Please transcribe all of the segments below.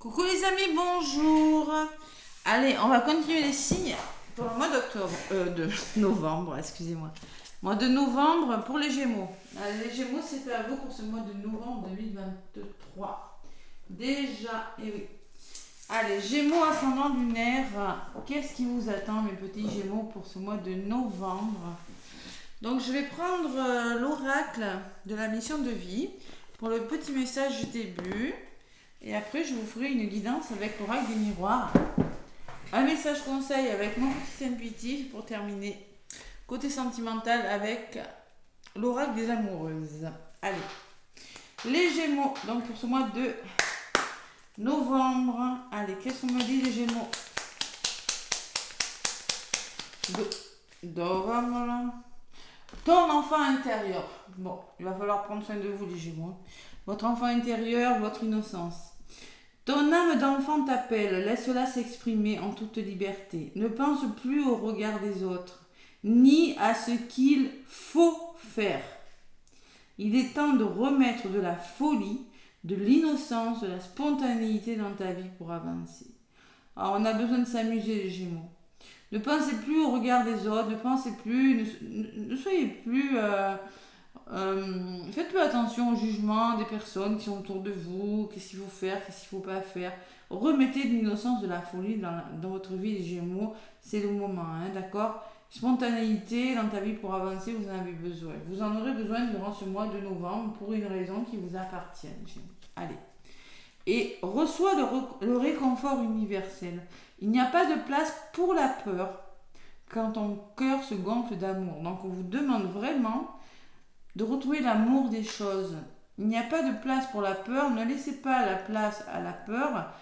Coucou les amis, bonjour. Allez, on va continuer les signes pour le mois d'octobre, de novembre, excusez-moi. Mois de novembre pour les Gémeaux. Allez, les Gémeaux, c'est à vous pour ce mois de novembre 2023. Déjà, et oui. Allez, Gémeaux ascendant lunaire, qu'est-ce qui vous attend mes petits Gémeaux pour ce mois de novembre? Donc je vais prendre l'oracle de la mission de vie pour le petit message du début. Et après, je vous ferai une guidance avec l'oracle des miroirs. Un message conseil avec mon petit intuitif pour terminer. Côté sentimental avec l'oracle des amoureuses. Allez. Les Gémeaux, donc pour ce mois de novembre. Allez, qu'est-ce qu'on me dit les Gémeaux? Novembre. Ton enfant intérieur. Bon, il va falloir prendre soin de vous les Gémeaux. Votre enfant intérieur, votre innocence. Ton âme d'enfant t'appelle, laisse-la s'exprimer en toute liberté. Ne pense plus au regard des autres, ni à ce qu'il faut faire. Il est temps de remettre de la folie, de l'innocence, de la spontanéité dans ta vie pour avancer. Alors, on a besoin de s'amuser les Gémeaux. Ne pensez plus au regard des autres, ne pensez plus, ne soyez plus... faites plus attention au jugement des personnes qui sont autour de vous, qu'est-ce qu'il faut faire, qu'est-ce qu'il ne faut pas faire. Remettez de l'innocence, de la folie dans votre vie, les Gémeaux, c'est le moment, hein, d'accord? Spontanéité dans ta vie pour avancer, vous en avez besoin. Vous en aurez besoin durant ce mois de novembre pour une raison qui vous appartient, Gémeaux. Allez. Et reçois le réconfort universel. Il n'y a pas de place pour la peur quand ton cœur se gonfle d'amour. Donc on vous demande vraiment de retrouver l'amour des choses. Il n'y a pas de place pour la peur. Ne laissez pas la place à la peur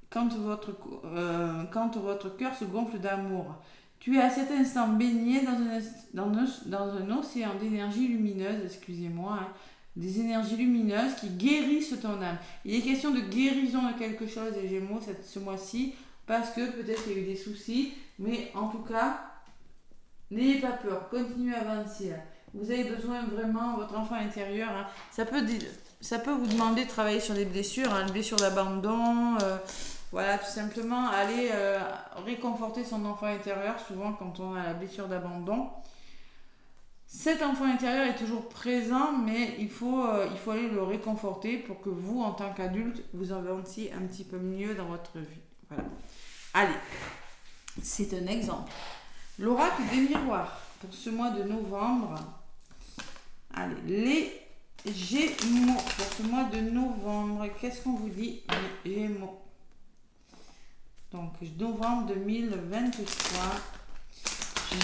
quand votre cœur se gonfle d'amour. Tu es à cet instant baigné dans un océan d'énergie lumineuse, excusez-moi, hein, des énergies lumineuses qui guérissent ton âme. Il est question de guérison de quelque chose, les Gémeaux, ce mois-ci, parce que peut-être il y a eu des soucis, mais en tout cas, n'ayez pas peur, continuez à avancer. Là. Vous avez besoin vraiment, votre enfant intérieur, hein, ça peut vous demander de travailler sur des blessures, hein, les blessures d'abandon, voilà, tout simplement, aller réconforter son enfant intérieur, souvent quand on a la blessure d'abandon. Cet enfant intérieur est toujours présent, mais il faut aller le réconforter pour que vous, en tant qu'adulte, vous avanciez un petit peu mieux dans votre vie. Voilà. Allez, c'est un exemple. L'oracle des miroirs pour ce mois de novembre. Allez, les Gémeaux pour ce mois de novembre. Qu'est-ce qu'on vous dit, les Gémeaux? Donc, novembre 2023.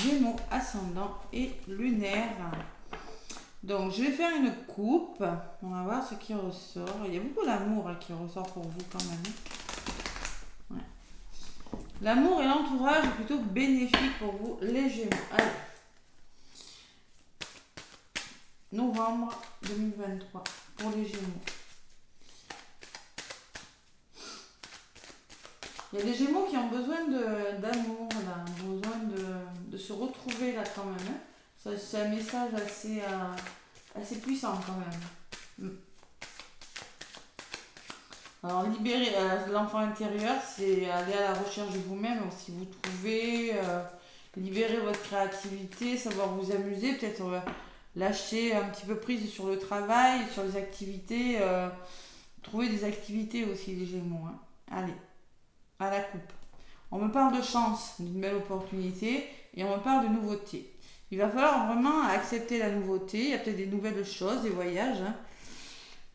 Gémeaux, ascendant et lunaire. Donc, je vais faire une coupe. On va voir ce qui ressort. Il y a beaucoup d'amour qui ressort pour vous quand même. Ouais. L'amour et l'entourage est plutôt bénéfique pour vous, les Gémeaux. Allez. Novembre 2023 pour les Gémeaux. Il y a des Gémeaux qui ont besoin d'amour, là, besoin de se retrouver là quand même. Hein. C'est un message assez puissant quand même. Alors libérer l'enfant intérieur, c'est aller à la recherche de vous-même, si vous trouvez, libérer votre créativité, savoir vous amuser, peut-être lâcher un petit peu prise sur le travail, sur les activités, trouver des activités aussi les Gémeaux. Hein. Allez. À la coupe. On me parle de chance, d'une belle opportunité, et on me parle de nouveauté. Il va falloir vraiment accepter la nouveauté. Il y a peut-être des nouvelles choses, des voyages, hein,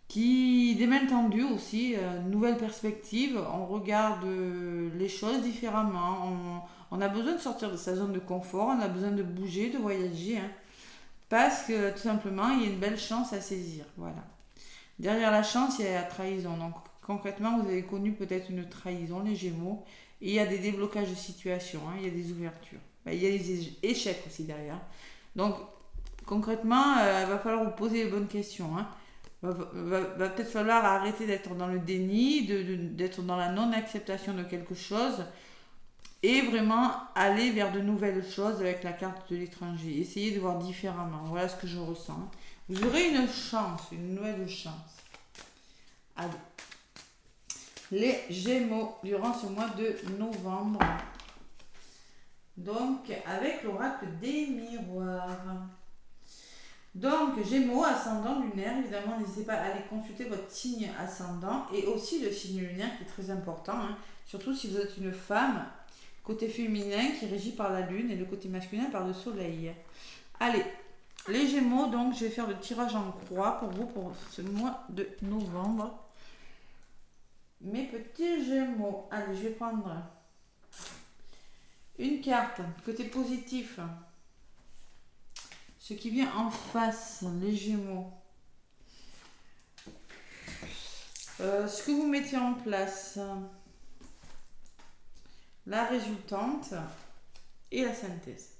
des mains tendues aussi, nouvelles perspectives. On regarde les choses différemment. On a besoin de sortir de sa zone de confort, on a besoin de bouger, de voyager, hein, parce que tout simplement, il y a une belle chance à saisir. Voilà. Derrière la chance, il y a la trahison. Donc, concrètement, vous avez connu peut-être une trahison, les Gémeaux, et il y a des déblocages de situation, hein, il y a des ouvertures. Il y a des échecs aussi derrière. Donc, concrètement, il va falloir vous poser les bonnes questions. Hein. Va peut-être falloir arrêter d'être dans le déni, d'être dans la non-acceptation de quelque chose, et vraiment aller vers de nouvelles choses avec la carte de l'étranger. Essayez de voir différemment. Voilà ce que je ressens. Vous aurez une chance, une nouvelle chance. Allez. les Gémeaux durant ce mois de novembre. Donc, avec l'oracle des miroirs. Donc, Gémeaux, ascendant lunaire, évidemment, n'hésitez pas à aller consulter votre signe ascendant et aussi le signe lunaire qui est très important, hein, surtout si vous êtes une femme, côté féminin qui est régi par la lune et le côté masculin par le soleil. Allez, les Gémeaux, donc je vais faire le tirage en croix pour vous pour ce mois de novembre. Mes petits Gémeaux, allez, je vais prendre une carte, côté positif. Ce qui vient en face, les Gémeaux. Ce que vous mettez en place, la résultante et la synthèse.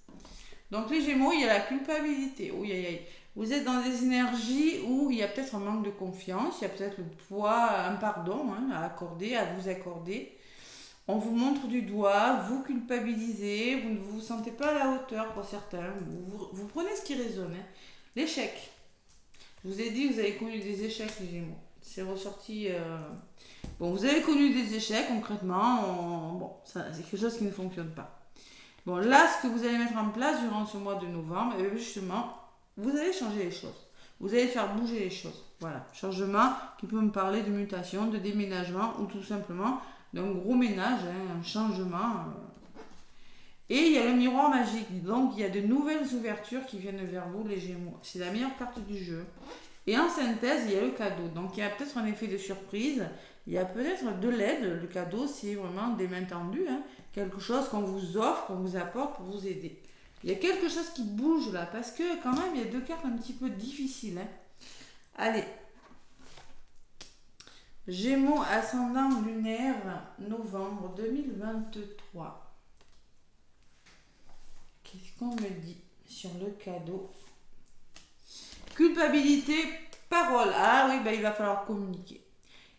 Donc les Gémeaux, il y a la culpabilité. Oui, aïe, aïe. Vous êtes dans des énergies où il y a peut-être un manque de confiance, il y a peut-être le poids, un pardon à accorder, à vous accorder. On vous montre du doigt, vous culpabilisez, vous ne vous sentez pas à la hauteur pour certains, vous prenez ce qui résonne. Hein. L'échec. Je vous ai dit, vous avez connu des échecs, les Gémeaux. C'est ressorti. Bon, vous avez connu des échecs concrètement. Bon, c'est quelque chose qui ne fonctionne pas. Bon, là, ce que vous allez mettre en place durant ce mois de novembre, et justement, vous allez changer les choses. Vous allez faire bouger les choses. Voilà. Changement qui peut me parler de mutation, de déménagement ou tout simplement d'un gros ménage, hein, un changement. Et il y a le miroir magique. Donc, il y a de nouvelles ouvertures qui viennent vers vous, les Gémeaux. C'est la meilleure carte du jeu. Et en synthèse, il y a le cadeau. Donc, il y a peut-être un effet de surprise. Il y a peut-être de l'aide. Le cadeau, c'est vraiment des mains tendues. Hein. Quelque chose qu'on vous offre, qu'on vous apporte pour vous aider. Il y a quelque chose qui bouge là. Parce que quand même, il y a deux cartes un petit peu difficiles. Hein. Allez. Gémeaux, ascendant lunaire, novembre 2023. Qu'est-ce qu'on me dit sur le cadeau? Culpabilité, parole. Ah oui, il va falloir communiquer.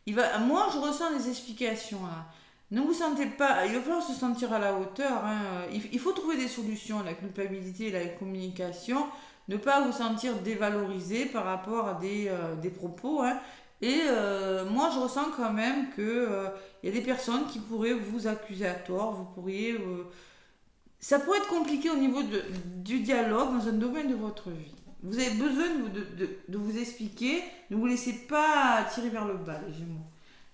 Moi, je ressens des explications là. Ne vous sentez pas, il va falloir se sentir à la hauteur. Hein. Il faut trouver des solutions, la culpabilité et la communication. Ne pas vous sentir dévalorisé par rapport à des propos. Hein. Et moi, je ressens quand même que y a des personnes qui pourraient vous accuser à tort. Vous pourriez, ça pourrait être compliqué au niveau du dialogue dans un domaine de votre vie. Vous avez besoin de vous expliquer. Ne vous laissez pas tirer vers le bas, les Gémeaux.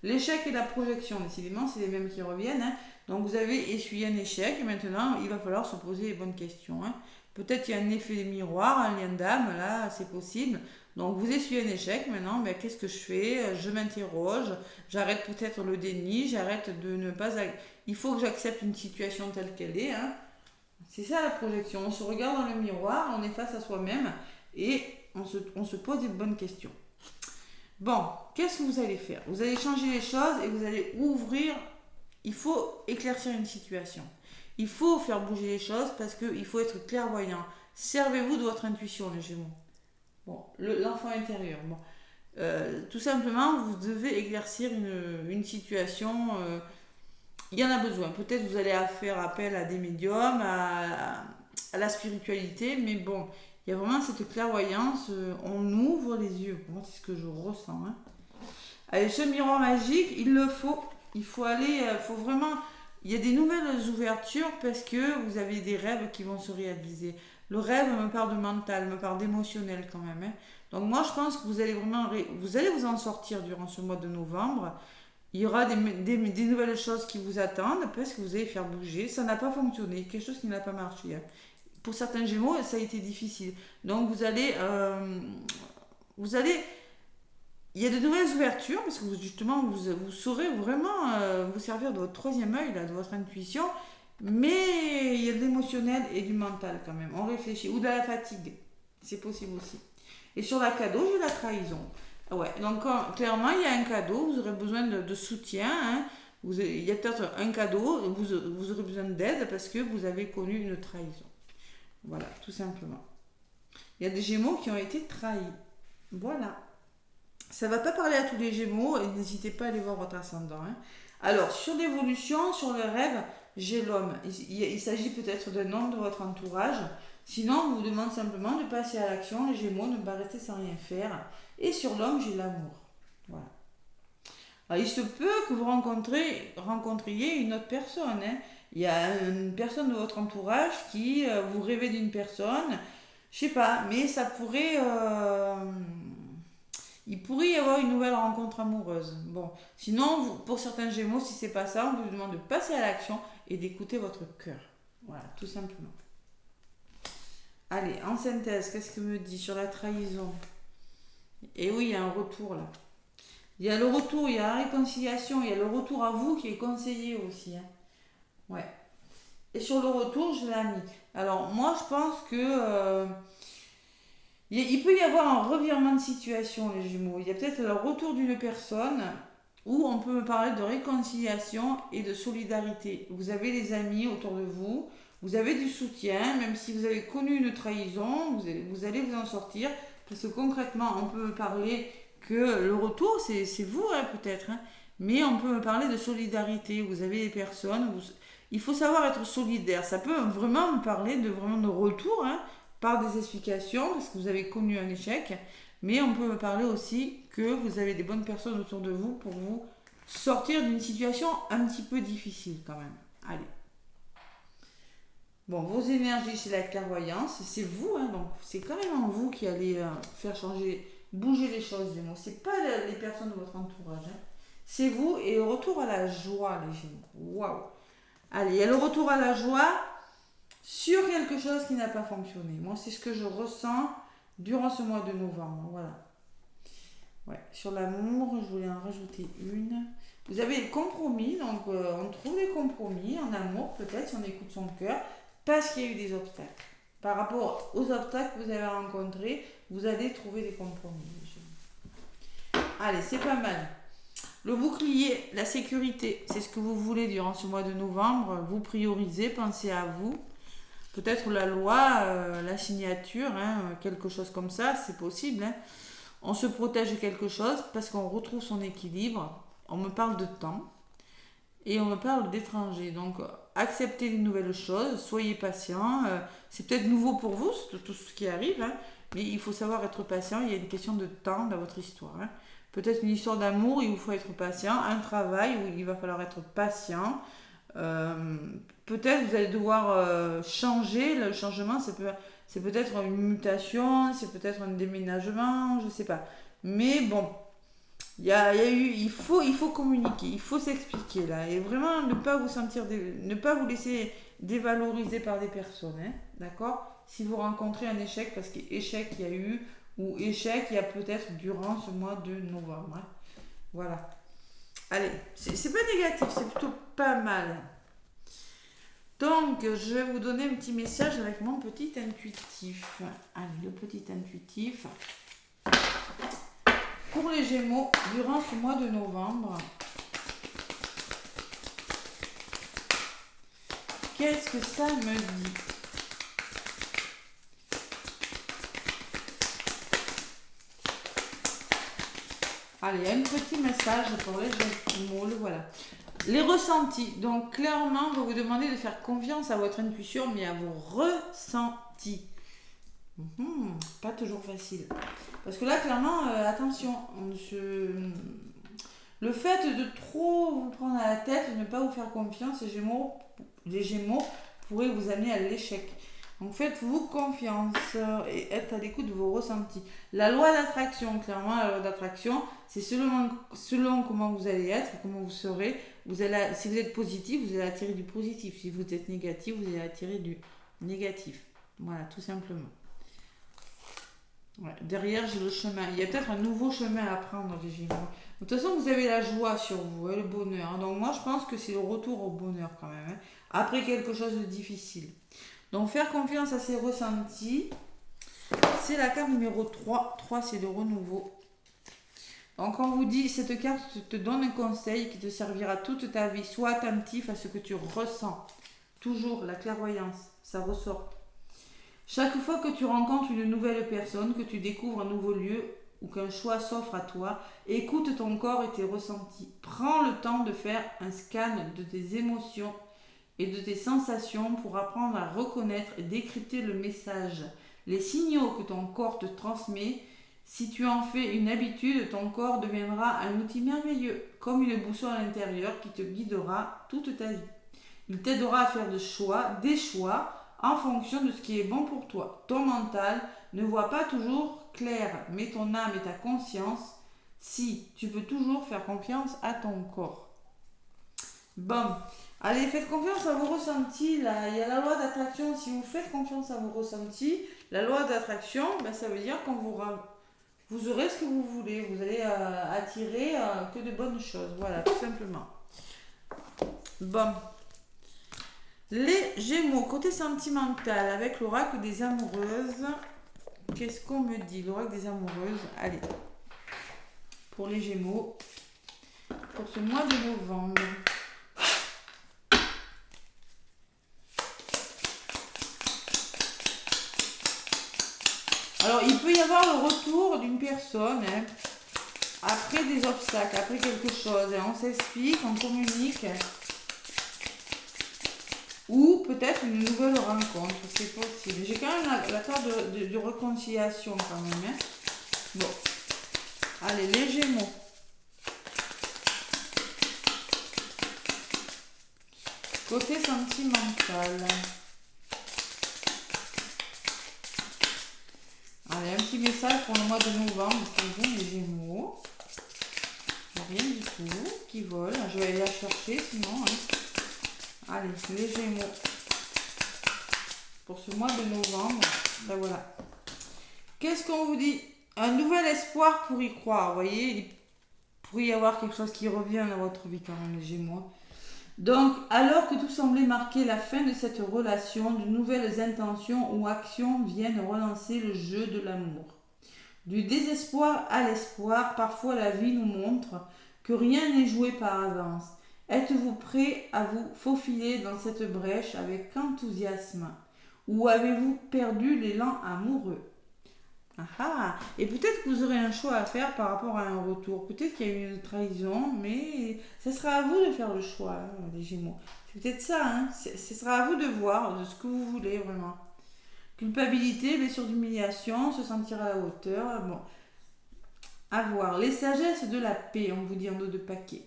L'échec et la projection, décidément, c'est les mêmes qui reviennent. Hein. Donc vous avez essuyé un échec et maintenant, il va falloir se poser les bonnes questions. Hein. Peut-être qu'il y a un effet miroir, un lien d'âme, là, c'est possible. Donc vous essuyez un échec, maintenant, qu'est-ce que je fais? Je m'interroge, j'arrête peut-être le déni, j'arrête de ne pas... Il faut que j'accepte une situation telle qu'elle est. Hein. C'est ça la projection. On se regarde dans le miroir, on est face à soi-même et on se pose des bonnes questions. Bon, qu'est-ce que vous allez faire? Vous allez changer les choses et vous allez ouvrir. Il faut éclaircir une situation. Il faut faire bouger les choses parce qu'il faut être clairvoyant. Servez-vous de votre intuition, les Gémeaux. Bon, l'enfant intérieur. Bon. Tout simplement, vous devez éclaircir une situation. Il y en a besoin. Peut-être vous allez faire appel à des médiums, à la spiritualité, mais bon, il y a vraiment cette clairvoyance. On ouvre les yeux. Moi, c'est ce que je ressens. Hein. Allez, ce miroir magique, il le faut. Il faut aller, faut vraiment... Il y a des nouvelles ouvertures parce que vous avez des rêves qui vont se réaliser. Le rêve me parle de mental, me parle d'émotionnel quand même. Hein. Donc moi, je pense que vous allez vraiment... Vous allez vous en sortir durant ce mois de novembre. Il y aura des nouvelles choses qui vous attendent parce que vous allez faire bouger. Ça n'a pas fonctionné, quelque chose qui n'a pas marché. Hein. Pour certains Gémeaux, ça a été difficile. Donc vous allez... Il y a de nouvelles ouvertures parce que justement, vous saurez vraiment vous servir de votre troisième œil, là, de votre intuition. Mais il y a de l'émotionnel et du mental quand même. On réfléchit. Ou de la fatigue. C'est possible aussi. Et sur la cadeau, j'ai la trahison. Ouais, donc clairement, il y a un cadeau. Vous aurez besoin de soutien. Hein. Il y a peut-être un cadeau. Vous aurez besoin d'aide parce que vous avez connu une trahison. Voilà, tout simplement. Il y a des Gémeaux qui ont été trahis. Voilà. Ça ne va pas parler à tous les Gémeaux et n'hésitez pas à aller voir votre ascendant. Hein. Alors, sur l'évolution, sur le rêve, j'ai l'homme. Il s'agit peut-être d'un homme de votre entourage. Sinon, on vous demande simplement de passer à l'action. Les Gémeaux, ne pas rester sans rien faire. Et sur l'homme, j'ai l'amour. Voilà. Alors, il se peut que vous rencontriez une autre personne, hein. Il y a une personne de votre entourage qui vous rêvez d'une personne, je sais pas, mais ça pourrait, il pourrait y avoir une nouvelle rencontre amoureuse. Bon, sinon, pour certains Gémeaux, si c'est pas ça, on vous demande de passer à l'action et d'écouter votre cœur. Voilà, tout simplement. Allez, en synthèse, qu'est-ce que me dit sur la trahison? Et oui, il y a un retour là. Il y a le retour, il y a la réconciliation, il y a le retour à vous qui est conseillé aussi, hein. Ouais. Et sur le retour, je l'ai mis. Alors, moi, je pense que il peut y avoir un revirement de situation, les Gémeaux. Il y a peut-être le retour d'une personne où on peut me parler de réconciliation et de solidarité. Vous avez des amis autour de vous, vous avez du soutien, même si vous avez connu une trahison, vous allez vous en sortir. Parce que concrètement, on peut me parler que le retour, c'est vous, hein, peut-être, hein, mais on peut me parler de solidarité. Vous avez des personnes, il faut savoir être solidaire. Ça peut vraiment me parler vraiment de retour, hein, par des explications, parce que vous avez connu un échec, mais on peut me parler aussi que vous avez des bonnes personnes autour de vous pour vous sortir d'une situation un petit peu difficile quand même. Allez. Bon, vos énergies, c'est la clairvoyance, c'est vous, hein, donc c'est quand même en vous qui allez faire changer, bouger les choses, Gémeaux. C'est pas les personnes de votre entourage, hein. C'est vous et le retour à la joie, les Gémeaux. Waouh! Allez, il y a le retour à la joie sur quelque chose qui n'a pas fonctionné. Moi, c'est ce que je ressens durant ce mois de novembre. Voilà. Ouais, sur l'amour, je voulais en rajouter une. Vous avez le compromis, donc on trouve des compromis en amour, peut-être si on écoute son cœur, parce qu'il y a eu des obstacles. Par rapport aux obstacles que vous avez rencontrés, vous allez trouver des compromis. Allez, c'est pas mal. Le bouclier, la sécurité, c'est ce que vous voulez durant ce mois de novembre. Vous priorisez, pensez à vous. Peut-être la loi, la signature, hein, quelque chose comme ça, c'est possible, hein. On se protège de quelque chose parce qu'on retrouve son équilibre. On me parle de temps et on me parle d'étrangers. Donc, acceptez les nouvelles choses, soyez patient. C'est peut-être nouveau pour vous, tout ce qui arrive, hein, mais il faut savoir être patient. Il y a une question de temps dans votre histoire, hein. Peut-être une histoire d'amour, il vous faut être patient. Un travail où il va falloir être patient. Peut-être vous allez devoir changer. Le changement, c'est peut-être une mutation, c'est peut-être un déménagement, je ne sais pas. Mais bon, il faut communiquer, il faut s'expliquer là. Et vraiment ne pas vous sentir, ne pas vous laisser dévaloriser par des personnes, hein, d'accord? Si vous rencontrez un échec, parce qu'échec il y a eu, ou échec il y a peut-être durant ce mois de novembre, hein. Voilà. Allez, c'est pas négatif, c'est plutôt pas mal. Donc, je vais vous donner un petit message avec mon petit intuitif. Allez, le petit intuitif. Pour les Gémeaux, durant ce mois de novembre, qu'est-ce que ça me dit? Allez, il y a un petit message pour les Gémeaux, le voilà. Les ressentis. Donc, clairement, on va vous demander de faire confiance à votre intuition, mais à vos ressentis. Pas toujours facile. Parce que là, clairement, attention, le fait de trop vous prendre à la tête, de ne pas vous faire confiance, les Gémeaux pourraient vous amener à l'échec. Donc faites-vous confiance et être à l'écoute de vos ressentis. La loi d'attraction, clairement, la loi d'attraction, c'est selon comment vous allez être, comment vous serez. Si vous êtes positif, vous allez attirer du positif. Si vous êtes négatif, vous allez attirer du négatif. Voilà, tout simplement. Ouais, derrière, j'ai le chemin. Il y a peut-être un nouveau chemin à prendre, les Gémeaux. De toute façon, vous avez la joie sur vous, hein, le bonheur. Donc moi, je pense que c'est le retour au bonheur quand même, hein, après quelque chose de difficile. Donc faire confiance à ses ressentis, c'est la carte numéro 3. 3, c'est le renouveau. Donc on vous dit, cette carte te donne un conseil qui te servira toute ta vie. Sois attentif à ce que tu ressens. Toujours la clairvoyance, ça ressort. Chaque fois que tu rencontres une nouvelle personne, que tu découvres un nouveau lieu ou qu'un choix s'offre à toi, écoute ton corps et tes ressentis. Prends le temps de faire un scan de tes émotions et de tes sensations pour apprendre à reconnaître et décrypter le message. Les signaux que ton corps te transmet, Si tu en fais une habitude, ton corps deviendra un outil merveilleux, comme une boussole intérieure qui te guidera toute ta vie. Il t'aidera à faire des choix en fonction de ce qui est bon pour toi. Ton mental ne voit pas toujours clair, mais ton âme et ta conscience, si, tu peux toujours faire confiance à ton corps. Bon, allez, faites confiance à vos ressentis. Là, il y a la loi d'attraction. Si vous faites confiance à vos ressentis, la loi d'attraction, ben, ça veut dire qu'on vous aurez ce que vous voulez. Vous allez attirer que de bonnes choses. Voilà, tout simplement. Bon. Les Gémeaux, côté sentimental, avec l'oracle des amoureuses. Qu'est-ce qu'on me dit, l'oracle des amoureuses? Allez, pour les Gémeaux, pour ce mois de novembre. Alors, il peut y avoir le retour d'une personne après des obstacles, après quelque chose. On s'explique, on communique. Ou peut-être une nouvelle rencontre, c'est possible. J'ai quand même la carte de réconciliation quand même. Bon. Allez, les Gémeaux. Côté sentimental. Allez, un petit message pour le mois de novembre pour vous, les Gémeaux. Rien du tout qui vole. Je vais aller la chercher sinon. Allez, les Gémeaux. Pour ce mois de novembre. Ben voilà. Qu'est-ce qu'on vous dit? Un nouvel espoir pour y croire. Vous voyez, il pourrait y avoir quelque chose qui revient dans votre vie quand même, les Gémeaux. Donc, alors que tout semblait marquer la fin de cette relation, de nouvelles intentions ou actions viennent relancer le jeu de l'amour. Du désespoir à l'espoir, parfois la vie nous montre que rien n'est joué par avance. Êtes-vous prêt à vous faufiler dans cette brèche avec enthousiasme? Ou avez-vous perdu l'élan amoureux? Et peut-être que vous aurez un choix à faire par rapport à un retour. Peut-être qu'il y a eu une trahison, mais ce sera à vous de faire le choix, les Gémeaux. C'est peut-être ça, ce sera à vous de voir de ce que vous voulez vraiment. Culpabilité, blessure d'humiliation, se sentir à la hauteur. Bon, à voir. Les sagesses de la paix, on vous dit en dos de paquet.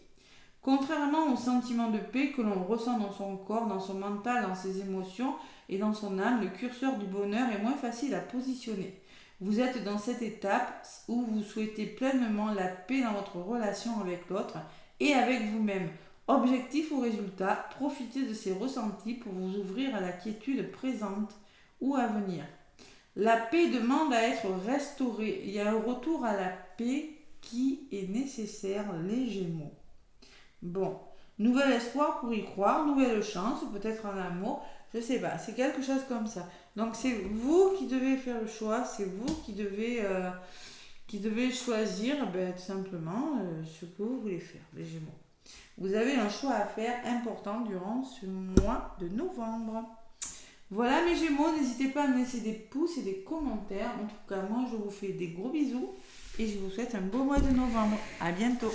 Contrairement au sentiment de paix que l'on ressent dans son corps, dans son mental, dans ses émotions et dans son âme, le curseur du bonheur est moins facile à positionner. Vous êtes dans cette étape où vous souhaitez pleinement la paix dans votre relation avec l'autre et avec vous-même. Objectif ou résultat, profitez de ces ressentis pour vous ouvrir à la quiétude présente ou à venir. La paix demande à être restaurée. Il y a un retour à la paix qui est nécessaire, les Gémeaux. Bon, nouvel espoir pour y croire, nouvelle chance, peut-être en amour, je sais pas, c'est quelque chose comme ça. Donc c'est vous qui devez faire le choix, c'est vous qui devez choisir tout simplement ce que vous voulez faire, les Gémeaux. Vous avez un choix à faire important durant ce mois de novembre. Voilà mes Gémeaux, n'hésitez pas à me laisser des pouces et des commentaires. En tout cas, moi je vous fais des gros bisous et je vous souhaite un beau mois de novembre. À bientôt.